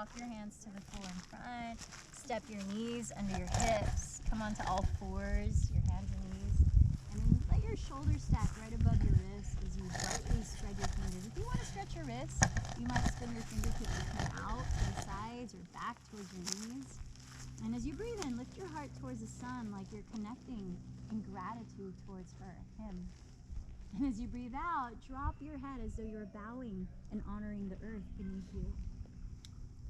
walk your hands to the floor in front. Step your knees under your hips. Come onto all fours, your hands and knees. And then let your shoulders stack right above your wrists as you lightly spread your fingers. If you want to stretch your wrists, you might spin your fingertips and come out to the sides or back towards your knees. And as you breathe in, lift your heart towards the sun like you're connecting in gratitude towards him. And as you breathe out, drop your head as though you're bowing and honoring the earth beneath you.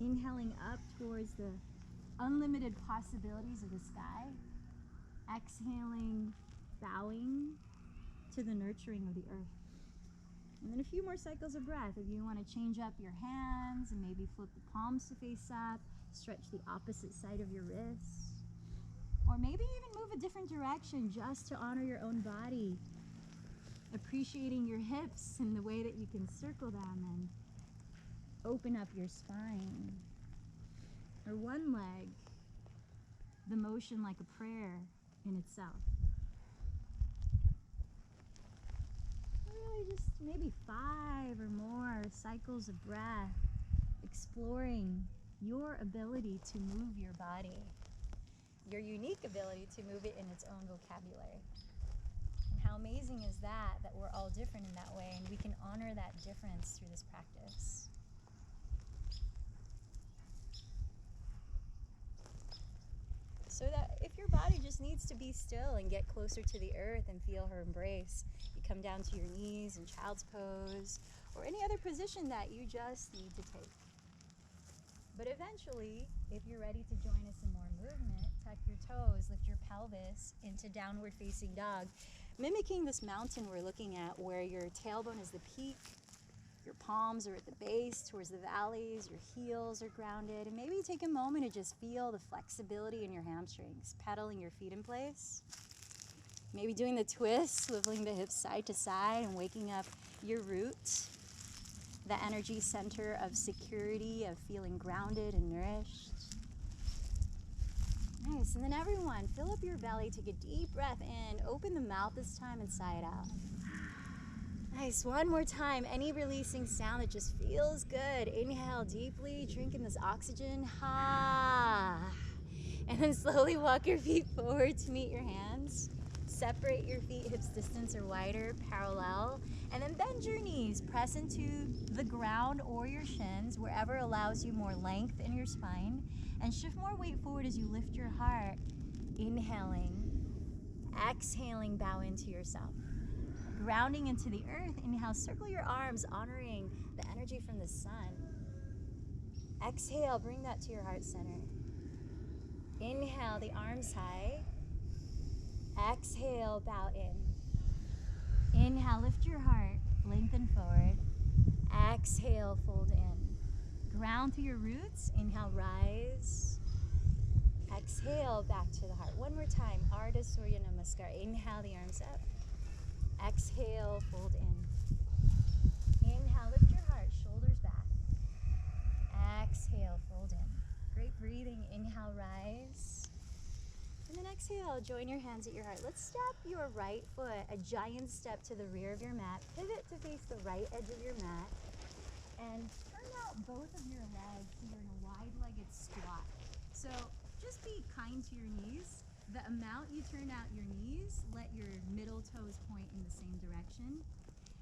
Inhaling up towards the unlimited possibilities of the sky. Exhaling, bowing to the nurturing of the earth. And then a few more cycles of breath. If you want to change up your hands and maybe flip the palms to face up, stretch the opposite side of your wrists. Or maybe even move a different direction just to honor your own body. Appreciating your hips and the way that you can circle them and open up your spine. Or one leg, the motion like a prayer in itself. Really just maybe 5 or more cycles of breath, exploring your ability to move your body, your unique ability to move it in its own vocabulary. And how amazing is that we're all different in that way, and we can honor that difference through this practice. So that if your body just needs to be still and get closer to the earth and feel her embrace, you come down to your knees in child's pose or any other position that you just need to take. But eventually, if you're ready to join us in more movement, tuck your toes, lift your pelvis into downward facing dog, mimicking this mountain we're looking at where your tailbone is the peak, your palms are at the base towards the valleys, your heels are grounded, and maybe take a moment to just feel the flexibility in your hamstrings, pedaling your feet in place. Maybe doing the twist, swiveling the hips side to side and waking up your root, the energy center of security, of feeling grounded and nourished. Nice, and then everyone, fill up your belly, take a deep breath in, open the mouth this time and sigh it out. Nice, one more time, any releasing sound that just feels good. Inhale deeply, drink in this oxygen, ha. And then slowly walk your feet forward to meet your hands. Separate your feet hips distance or wider, parallel. And then bend your knees, press into the ground or your shins, wherever allows you more length in your spine. And shift more weight forward as you lift your heart. Inhaling, exhaling, bow into yourself. Grounding into the earth, inhale, circle your arms, honoring the energy from the sun. Exhale, bring that to your heart center. Inhale, the arms high. Exhale, bow in. Inhale, lift your heart, lengthen forward. Exhale, fold in. Ground through your roots. Inhale, rise. Exhale, back to the heart. One more time, Ardha Surya Namaskar. Inhale, the arms up. Exhale, fold in. Inhale, lift your heart, shoulders back. Exhale, fold in. Great breathing. Inhale, rise. And then exhale, join your hands at your heart. Let's step your right foot, a giant step to the rear of your mat. Pivot to face the right edge of your mat. And turn out both of your legs so you're in a wide-legged squat. So just be kind to your knees. The amount you turn out your knees, let your middle toes point in the same direction.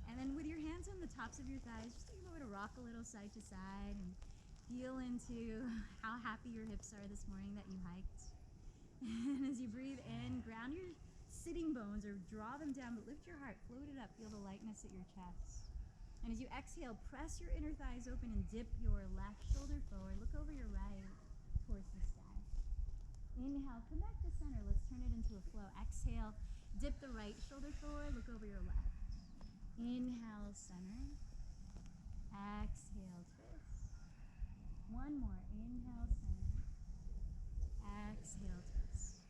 And then with your hands on the tops of your thighs, just take a moment to rock a little side to side and feel into how happy your hips are this morning that you hiked. And as you breathe in, ground your sitting bones or draw them down, but lift your heart, float it up, feel the lightness at your chest. And as you exhale, press your inner thighs open and dip your left shoulder forward. Look over your right towards the sky. Inhale, come back to center. Let's turn it into a flow. Exhale, dip the right shoulder forward. Look over your left. Inhale, center. Exhale, twist. One more. Inhale, center. Exhale, twist.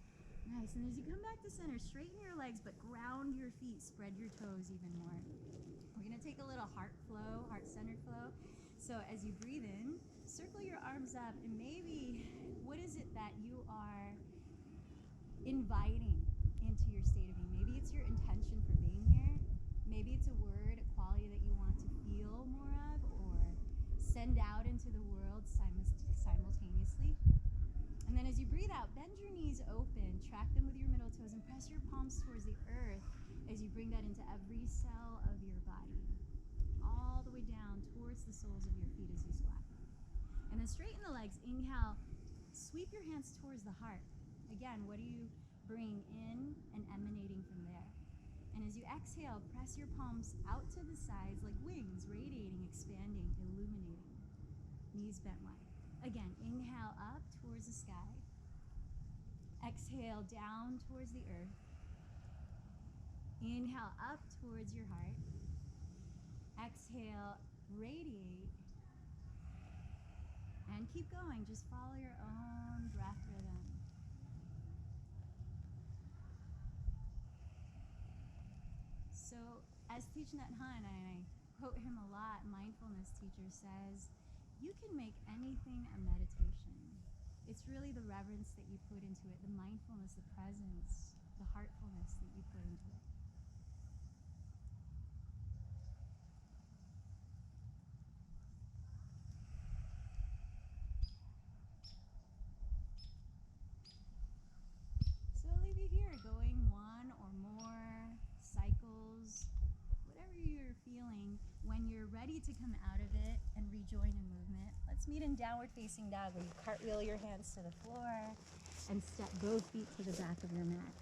Nice. And as you come back to center, straighten your legs, but ground your feet. Spread your toes even more. We're going to take a little heart flow, heart-centered flow. So as you breathe in, circle your arms up, and maybe what is it that you are inviting into your state of being? Maybe it's your intention for being here. Maybe it's a word, a quality that you want to feel more of or send out into the world simultaneously. And then as you breathe out, bend your knees open, track them with your middle toes, and press your palms towards the earth as you bring that into every cell of your body, all the way down towards the soles of your feet as you squat. And then straighten the legs. Inhale, sweep your hands towards the heart. Again, what do you bring in and emanating from there? And as you exhale, press your palms out to the sides like wings, radiating, expanding, illuminating. Knees bent wide. Again, inhale up towards the sky. Exhale down towards the earth. Inhale up towards your heart. Exhale, radiate. And keep going. Just follow your own breath rhythm. So, as Thich Nhat Hanh, and I quote him a lot, mindfulness teacher, says, you can make anything a meditation. It's really the reverence that you put into it, the mindfulness, the presence, the heartfulness that you put into it. So I'll leave you here going one or more cycles, whatever you're feeling. When you're ready to come out of it and rejoin in movement, let's meet in downward facing dog, where you cartwheel your hands to the floor and step both feet to the back of your mat.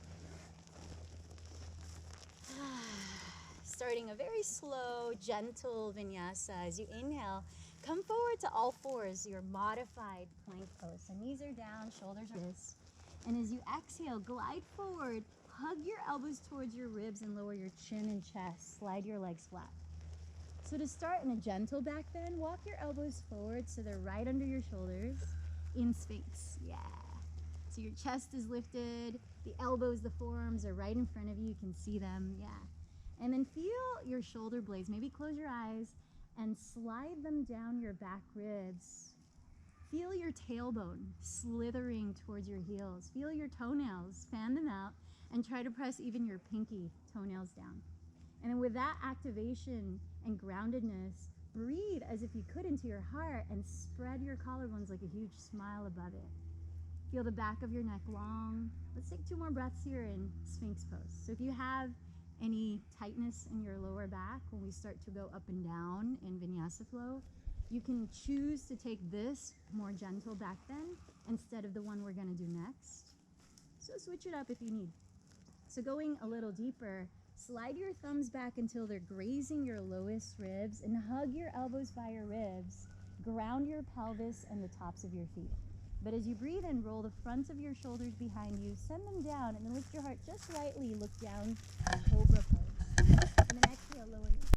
Starting a very slow, gentle vinyasa. As you inhale, come forward to all fours, your modified plank pose. So knees are down, shoulders are this. And as you exhale, glide forward, hug your elbows towards your ribs and lower your chin and chest. Slide your legs flat. So to start in a gentle back bend, walk your elbows forward so they're right under your shoulders in Sphinx. Yeah. So your chest is lifted, the elbows, the forearms are right in front of you. You can see them. Yeah. And then feel your shoulder blades. Maybe close your eyes and slide them down your back ribs. Feel your tailbone slithering towards your heels. Feel your toenails, fan them out, and try to press even your pinky toenails down. And then with that activation and groundedness, breathe as if you could into your heart and spread your collarbones like a huge smile above it. Feel the back of your neck long. Let's take 2 more breaths here in Sphinx pose. So if you have any tightness in your lower back when we start to go up and down in Vinyasa flow, you can choose to take this more gentle back bend instead of the one we're going to do next. So switch it up if you need. So going a little deeper, slide your thumbs back until they're grazing your lowest ribs and hug your elbows by your ribs. Ground your pelvis and the tops of your feet. But as you breathe in, roll the fronts of your shoulders behind you, send them down, and then lift your heart just lightly, look down, cobra pose. And then exhale, lower your